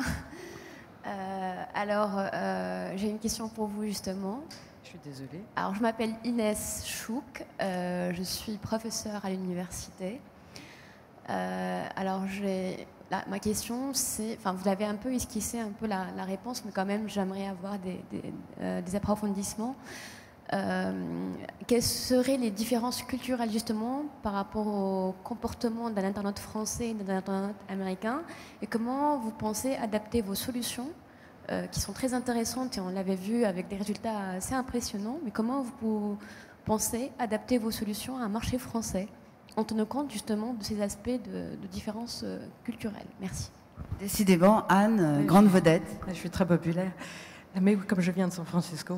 J'ai une question pour vous justement. Je suis désolée. Alors, je m'appelle Inès Chouk, je suis professeure à l'université. Ma question, c'est, vous avez un peu esquissé un peu la réponse, mais quand même, j'aimerais avoir des approfondissements. Quelles seraient les différences culturelles justement par rapport au comportement d'un internaute français et d'un internaute américain, et comment vous pensez adapter vos solutions qui sont très intéressantes et on l'avait vu avec des résultats assez impressionnants, mais comment vous pensez adapter vos solutions à un marché français en tenant compte justement de ces aspects de différences culturelles? Merci. Décidément, Anne, grande vedette. Je suis très populaire, mais comme je viens de San Francisco,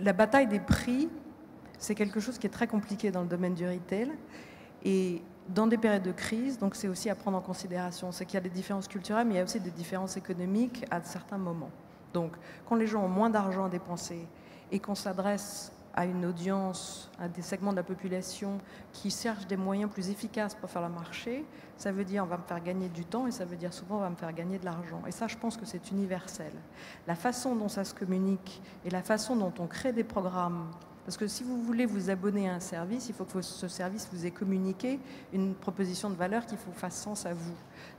la bataille des prix, c'est quelque chose qui est très compliqué dans le domaine du retail. Et dans des périodes de crise, donc c'est aussi à prendre en considération. C'est qu'il y a des différences culturelles, mais il y a aussi des différences économiques à certains moments. Donc, quand les gens ont moins d'argent à dépenser et qu'on s'adresse à une audience, à des segments de la population qui cherchent des moyens plus efficaces pour faire le marché, ça veut dire on va me faire gagner du temps et ça veut dire souvent on va me faire gagner de l'argent. Et ça, je pense que c'est universel. La façon dont ça se communique et la façon dont on crée des programmes, parce que si vous voulez vous abonner à un service, il faut que ce service vous ait communiqué une proposition de valeur qui fasse sens à vous.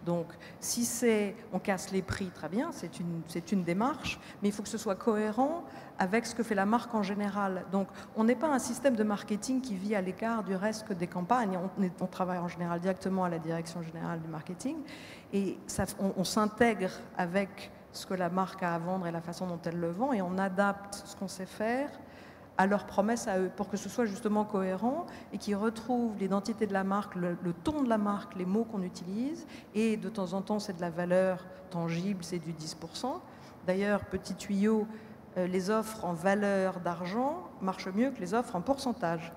Donc, si c'est on casse les prix, très bien, c'est une démarche, mais il faut que ce soit cohérent avec ce que fait la marque en général. Donc, on n'est pas un système de marketing qui vit à l'écart du reste que des campagnes. On travaille en général directement à la direction générale du marketing et on s'intègre avec ce que la marque a à vendre et la façon dont elle le vend et on adapte ce qu'on sait faire à leurs promesses à eux, pour que ce soit justement cohérent et qu'ils retrouvent l'identité de la marque, le ton de la marque, les mots qu'on utilise, et de temps en temps, c'est de la valeur tangible, c'est du 10%. D'ailleurs, petit tuyau, les offres en valeur d'argent marchent mieux que les offres en pourcentage,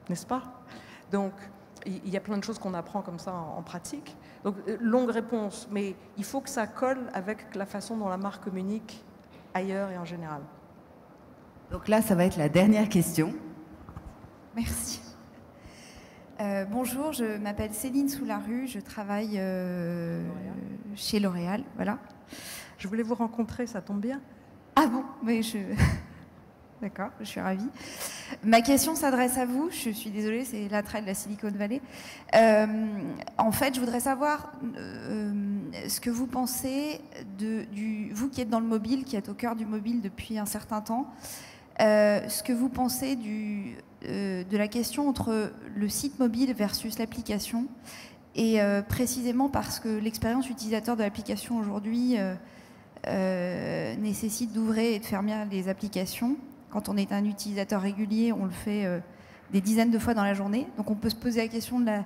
n'est-ce pas? Donc, il y a plein de choses qu'on apprend comme ça en pratique. Donc, longue réponse, mais il faut que ça colle avec la façon dont la marque communique ailleurs et en général. Donc là, ça va être la dernière question. Merci. Bonjour, je m'appelle Céline Soularue, je travaille chez L'Oréal. Voilà. Je voulais vous rencontrer, ça tombe bien. Ah bon, mais D'accord, je suis ravie. Ma question s'adresse à vous. Je suis désolée, c'est l'attrait de la Silicon Valley. En fait, je voudrais savoir ce que vous pensez vous qui êtes dans le mobile, qui êtes au cœur du mobile depuis un certain temps, ce que vous pensez de la question entre le site mobile versus l'application, et précisément parce que l'expérience utilisateur de l'application aujourd'hui nécessite d'ouvrir et de fermer les applications. Quand on est un utilisateur régulier, on le fait des dizaines de fois dans la journée. Donc on peut se poser la question de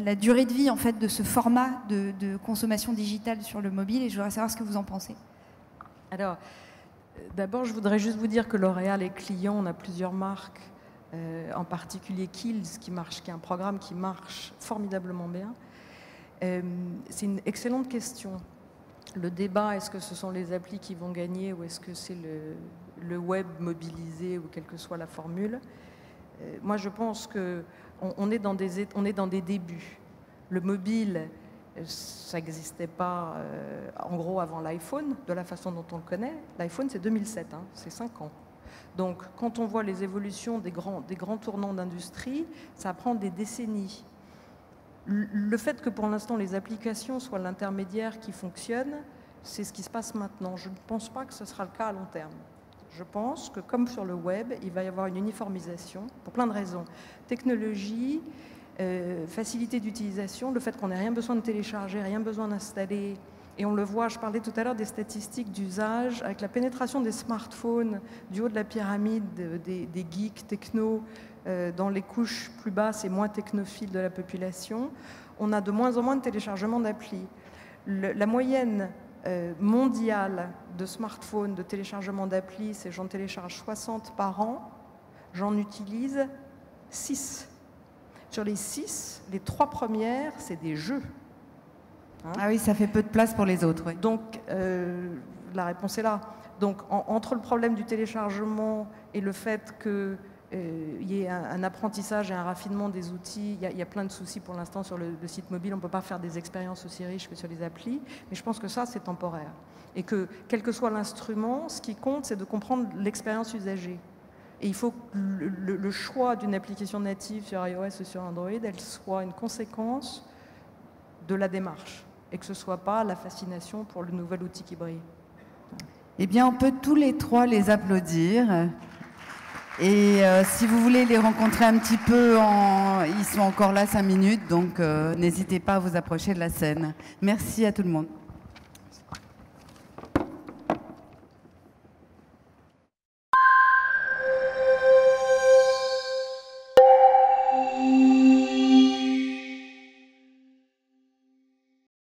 la durée de vie en fait, de ce format de consommation digitale sur le mobile, et je voudrais savoir ce que vous en pensez. Alors, d'abord, je voudrais juste vous dire que L'Oréal est client, on a plusieurs marques, en particulier Kiehl's, qui est un programme qui marche formidablement bien. C'est une excellente question. Le débat, est-ce que ce sont les applis qui vont gagner ou est-ce que c'est le web mobilisé ou quelle que soit la formule? Moi, je pense qu'on est dans des débuts. Le mobile, ça n'existait pas, en gros, avant l'iPhone, de la façon dont on le connaît. L'iPhone, c'est 2007, hein, c'est 5 ans. Donc, quand on voit les évolutions des grands tournants d'industrie, ça prend des décennies. Le fait que pour l'instant les applications soient l'intermédiaire qui fonctionne, c'est ce qui se passe maintenant. Je ne pense pas que ce sera le cas à long terme. Je pense que comme sur le web, il va y avoir une uniformisation pour plein de raisons. Technologie, facilité d'utilisation, le fait qu'on n'ait rien besoin de télécharger, rien besoin d'installer. Et on le voit, je parlais tout à l'heure des statistiques d'usage, avec la pénétration des smartphones du haut de la pyramide des geeks techno dans les couches plus basses et moins technophiles de la population, on a de moins en moins de téléchargements d'applis. La moyenne mondiale de smartphones, de téléchargement d'applis, c'est j'en télécharge 60 par an, j'en utilise 6. Sur les 6, les 3 premières, c'est des jeux. Hein? Ah oui, ça fait peu de place pour les autres. Oui. Donc, la réponse est là. Donc, entre le problème du téléchargement et le fait qu'il y ait un apprentissage et un raffinement des outils, il y a plein de soucis pour l'instant sur le site mobile. On ne peut pas faire des expériences aussi riches que sur les applis. Mais je pense que ça, c'est temporaire. Et que, quel que soit l'instrument, ce qui compte, c'est de comprendre l'expérience usagée. Et il faut que le choix d'une application native sur iOS ou sur Android, elle soit une conséquence de la démarche. Et que ce ne soit pas la fascination pour le nouvel outil qui brille. Eh bien, on peut tous les trois les applaudir. Et si vous voulez les rencontrer un petit peu, ils sont encore là 5 minutes, donc n'hésitez pas à vous approcher de la scène. Merci à tout le monde.